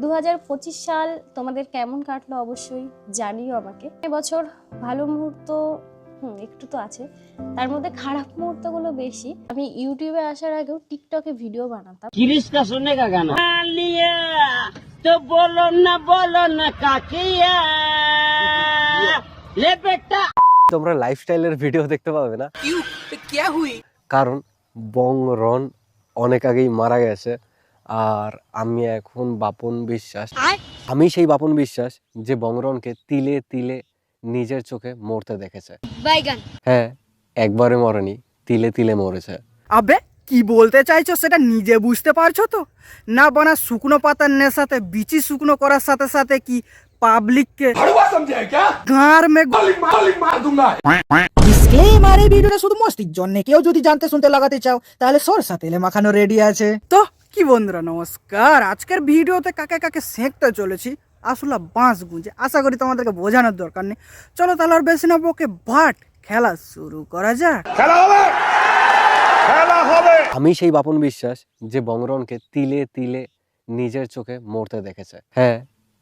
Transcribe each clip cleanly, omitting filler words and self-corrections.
2025 সাল তোমাদের কেমন কাটলো অবশ্যই জানিও আমাকে। এবছর ভালো মুহূর্ত একটু তো আছে, তার মধ্যে খারাপ মুহূর্তগুলো বেশি। আমি ইউটিউবে আসার আগেও টিকটকে ভিডিও বানাতাম। কিরিশকা শুনে কা গানা লিয়া তো বলো না কাকিয়া লে বেটা। তোমরা লাইফস্টাইলের ভিডিও দেখতে পাবে না, কারণ বং রন অনেক আগেই মারা গেছে। আর আমি এখন বাপন বিশ্বাস, আমি সেই বাপন বিশ্বাস যে বংরনকে তিলে তিলে নিজের চোখে মরতে দেখেছে। হ্যাঁ, একবারে মরেনি, তিলে তিলে মরেছে। আবে কি বলতে চাইছো সেটা নিজে বুঝতে পারছো তো? না বানা শুকনো পাতার নেশাতে বিচি শুকনো করার সাথে সাথে কি পাবলিককে গাঁর মে ডিসক্লেমার, এই ভিডিওটা শুধু মস্তির জন্য। কেউ যদি জানতে শুনতে লাগাতে চাও তাহলে সরষা তেলে মাখানো রেডি আছে। তো কি বন্ধুরা নমস্কার, আজকের ভিডিওতে কাকে কাকে সেঁকতে চলেছি আসলে বাঁশ গুঁজে। আশা করি তোমাদেরকে বোঝানোর দরকার নেই। চলো তাহলে আর বেশি না বকে বাট খেলা শুরু করা যাক। আমি সেই বাপন বিশ্বাস যে বংরনকে তিলে তিলে নিজের চোখে মরতে দেখেছে। হ্যাঁ,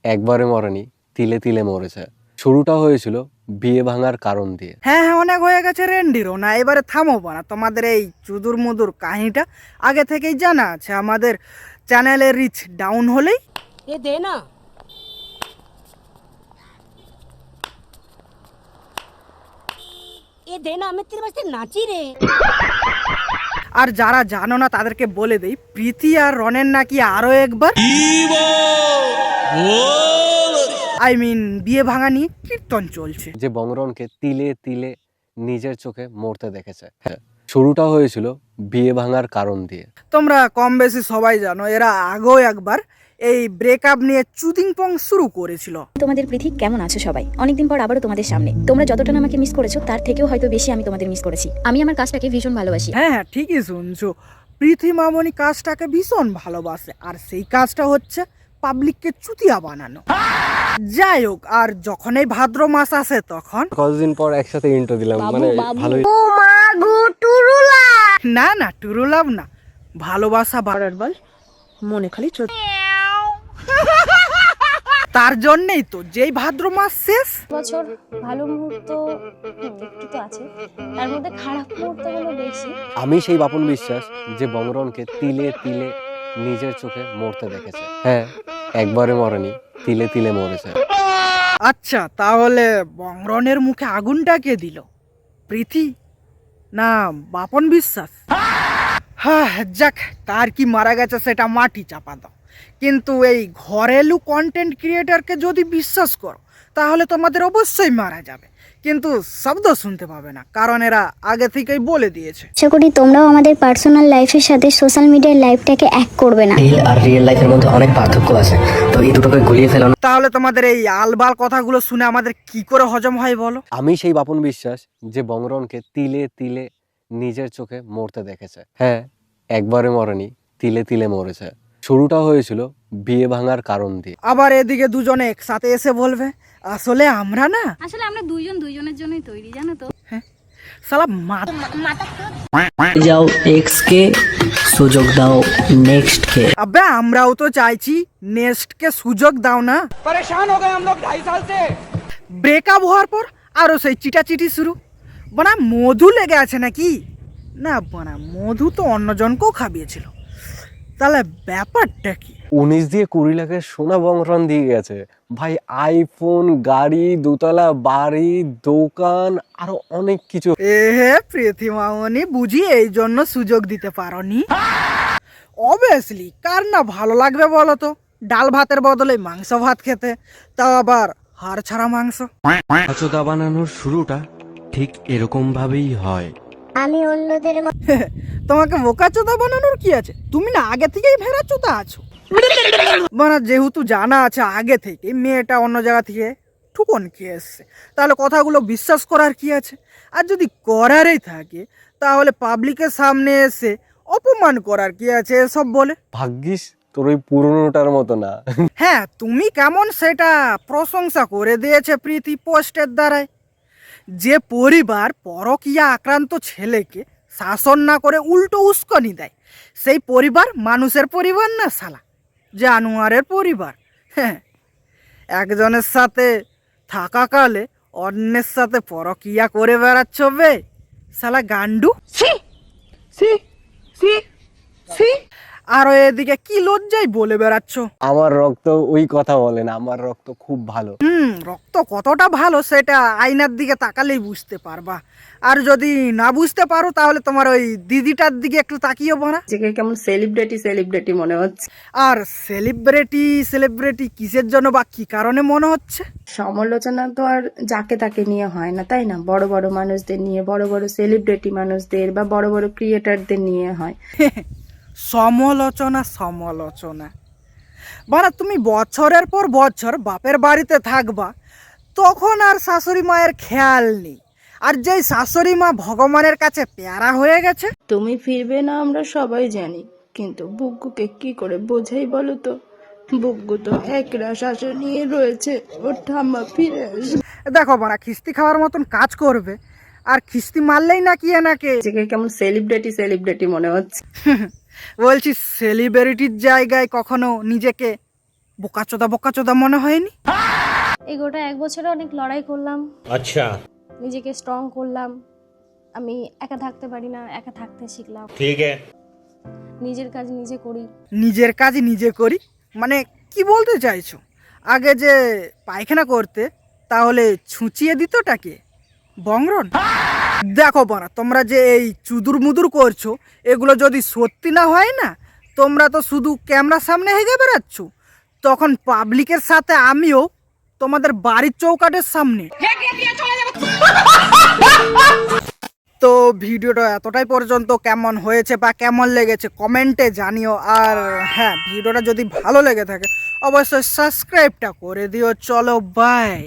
একবারে মরেনি, তিলে তিলে মরেছে। শুরুটা হয়েছিল বিয়ে ভাঙার কারণ দিয়ে। হ্যাঁ হ্যাঁ, অনেক হয়ে গেছে রেন্ডিরও না, এবারে থামো না। তোমাদের এই চুদুর মুদুর কাহিনীটা আগে থেকেই জানা আছে। আমাদের চ্যানেলের রিচ ডাউন হলেই এ দে না আমি তেরে বাস্তে নাচি রে। আর যারা জানো না তাদেরকে বলে দেই, প্রীতি আর রনের নাকি আরো একবার বিয়ে ভাঙা নিয়ে কীর্তন চলছে। যে বংরনকে তিলে তিলে নিজের চোখে মরতে দেখেছে। হ্যাঁ, শুরুটা হয়েছিল বিয়ে ভাঙার কারণ দিয়ে। তোমরা কম বেশি সবাই জানো এরা আগেও একবার এই ব্রেকআপ নিয়ে চুদিং পং শুরু করেছিল। তোমাদের পৃথিবী কেমন আছো সবাই? অনেকদিন পর আবারও তোমাদের সামনে। তোমরা যতটা আমাকে মিস করেছো তার থেকেও হয়তো বেশি আমি তোমাদের মিস করেছি। আমি আমার কাজটাকে ভীষণ ভালোবাসি। হ্যাঁ হ্যাঁ, ঠিকই শুনছো। পৃথিবী মামনি কাজটাকে ভীষণ ভালোবাসে, আর সেই কাজটা হচ্ছে পাবলিককে চুতিয়া বানানো। যাই হোক, আর যখন এই ভাদ্র মাস আসে তখন কতদিন পর একসাথে ইন্ট্রো দিলাম, মানে ভালোই। না না, টুরুলাভ না, ভালোবাসা বাড়ার বল মনে খালি তার জন্যই তো যেই ভাদ্র মাস শেষ। বছর ভালো মুহূর্ত একটু তো আছে, তার মধ্যে খারাপ মুহূর্তগুলো বেশি। আমি সেই বাপন বিশ্বাস যে বংরনকে তিলে তিলে নিজের চোখে মরতে দেখেছে। হ্যাঁ, একবারে মরেনি, তিলে তিলে মরেছে। আচ্ছা, তাহলে বংরনের মুখে আগুনটা কে দিল? প্রীতি না বাপন বিশ্বাস? হ্যাঁ যাক, কার কি মারা গেছে সেটা মাটি চাপা দাও। কিন্তু এই ঘরেলু কন্টেন্ট ক্রিয়েটারকে যদি বিশ্বাস করো তাহলে তোমাদের অবশ্যই মারা যাবে, কিন্তু শব্দ শুনতে পাবে না, কারণ এরা আগে থেকেই বলে দিয়েছে। আশা করি তোমরাও আমাদের পার্সোনাল লাইফের সাথে সোশ্যাল মিডিয়ার লাইফটাকে এক করবে না। রিল আর রিয়েল লাইফের মধ্যে অনেক পার্থক্য আছে, তো এই দুটোকে গুলিয়ে ফেলো না। তাহলে তোমাদের এই আলবাল কথাগুলো শুনে আমাদের কি করে হজম হয় বলো? আমি সেই বাপন বিশ্বাস যে বংরনকে তিলে তিলে নিজের চোখে মরতে দেখেছে। হ্যাঁ, একবারে মরেনি, তিলে তিলে মরেছে। শুরুটা হয়েছিল বিয়ে ভাঙার কারণ দিয়ে। আবার এদিকে দুজনে একসাথে এসে বলবে আসলে আমরা দুইজন দুইজনের জন্যই তৈরি, জানো তো। শালা যাও এক্স কে সুযোগ দাও নেক্সট কে। আবে আমরাও তো চাইছি নেক্সট কে সুযোগ দাও না। পরেশান হয়ে গয়ে হাম লোগ 2.5 সাল সে। ব্রেকআপ হওয়ার পর আরো সেই চিটাচিটি শুরু। বনা মধু লেগে আছে নাকি? না বনা, মধু তো অন্যজনকেও খাবিয়েছিল। তাহলে ব্যাপারটা কি? 19 দিয়ে 20 লাখের সোনা বংরন দিয়ে গেছে ভাই। আইফোন, গাড়ি, দোতলা বাড়ি, দোকান, আরো অনেক কিছু। হে পৃথিমামনি, বুঝি এই জন্য সুযোগ দিতে পারোনি? অবভিয়াসলি, কার না ভালো লাগবে বলো তো ডাল ভাতের বদলে মাংস ভাত খেতে, তাও আবার হাড় ছাড়া মাংস। বোকাচোদা বানানোর শুরুটা ঠিক এরকম ভাবেই হয়। আমি অন্যদের তোমাকে বোকাচোদা বানানোর কি আছে? তুমি না আগে থেকেই ভেড়াচোদা আছো। মানে যেহেতু জানা আছে আগে থেকে মেয়েটা অন্য জায়গা থেকে ঠুকন খেয়ে এসছে, তাহলে কথাগুলো বিশ্বাস করার কি আছে? আর যদি করারই থাকে তাহলে পাবলিকের সামনে এসে অপমান করার কি আছে এসব বলে? ভাগ্যিস তোর ওই পুরনোটার মতো না। হ্যাঁ, তুমি কেমন সেটা প্রশংসা করে দিয়েছে প্রীতি পোস্টের দ্বারাই। যে পরিবার পরকীয়া আক্রান্ত ছেলেকে শাসন না করে উল্টো উস্কানি দেয়, সেই পরিবার মানুষের পরিবার না শালা, জানোয়ারের পরিবার। একজনের সাথে থাকাকালে অন্যের সাথে পরকিয়া করে বেড়াচ্ছ বে শালা গান্ডু। আর এদিকে কি লজ্জায় বলে বেড়াচ্ছ। আমার রক্ত ওই কথা বলে না, আমার রক্ত খুব ভালো। রক্ত কতটা ভালো সেটা আয়নার দিকে তাকালেই বুঝতে পারবা। আর যদি না বুঝতে পারো তাহলে তোমার ওই দিদিটার দিকে একটু তাকিয়ে পড়া। কেমন সেলিব্রিটি মনে হচ্ছে। আর সেলিব্রিটি কিসের জন্য বা কি কারণে মনে হচ্ছে? সমালোচনা তো আর যাকে তাকে নিয়ে হয় না, তাই না? বড় বড় মানুষদের নিয়ে, বড় বড় সেলিব্রিটি মানুষদের বা বড় বড় ক্রিয়েটারদের নিয়ে হয়। সমালোচনা মানে তুমি বছরের পর বছর বাপের বাড়িতে থাকবা, তখন আর শাশুড়ি মায়ের খেয়াল নেই। আর যেই শাশুড়ি মা ভগবানের কাছে প্যারা হয়ে গেছে, তুমি ফিরবে না আমরা সবাই জানি, কিন্তু বুগ্গুকে কি করে বোঝাই বলো তো? বুগ্গু তো একরা শাসন নিয়ে রয়েছে, ওর ঠাম্মা ফিরে আসবে। দেখো বানা খিস্তি খাওয়ার মতন কাজ করবে, আর খিস্তি মারলেই নাকি এনাকে কেমন সেলিব্রিটি মনে হচ্ছে। বলছি সেলিব্রিটির জায়গায় কখনো নিজেকে বোকাচোদা মনে হয়নি? এই গোটা 1 বছরে অনেক লড়াই করলাম, আচ্ছা, নিজেকে স্ট্রং করলাম। আমি একা থাকতে পারি না, একা থাকতে শিখলাম। ঠিক আছে, নিজের কাজ নিজে করি। নিজের কাজ নিজে করি মানে কি বলতে চাইছো? আগে যে পায়খানা করতে তাহলে ছুঁচিয়ে দিতটাকে বংরন। দেখো বানা তোমরা যে এই চুদুর মুদুর করছো, এগুলো যদি সত্যি না হয় না, তোমরা তো শুধু ক্যামেরার সামনে হেগে বেড়াচ্ছ, তখন পাবলিকের সাথে আমিও তোমাদের বাড়ির চৌকাঠের সামনে। তো ভিডিওটা এতটাই পর্যন্ত কেমন হয়েছে বা কেমন লেগেছে কমেন্টে জানিও। আর হ্যাঁ, ভিডিওটা যদি ভালো লেগে থাকে অবশ্যই সাবস্ক্রাইবটা করে দিও। চলো বাই।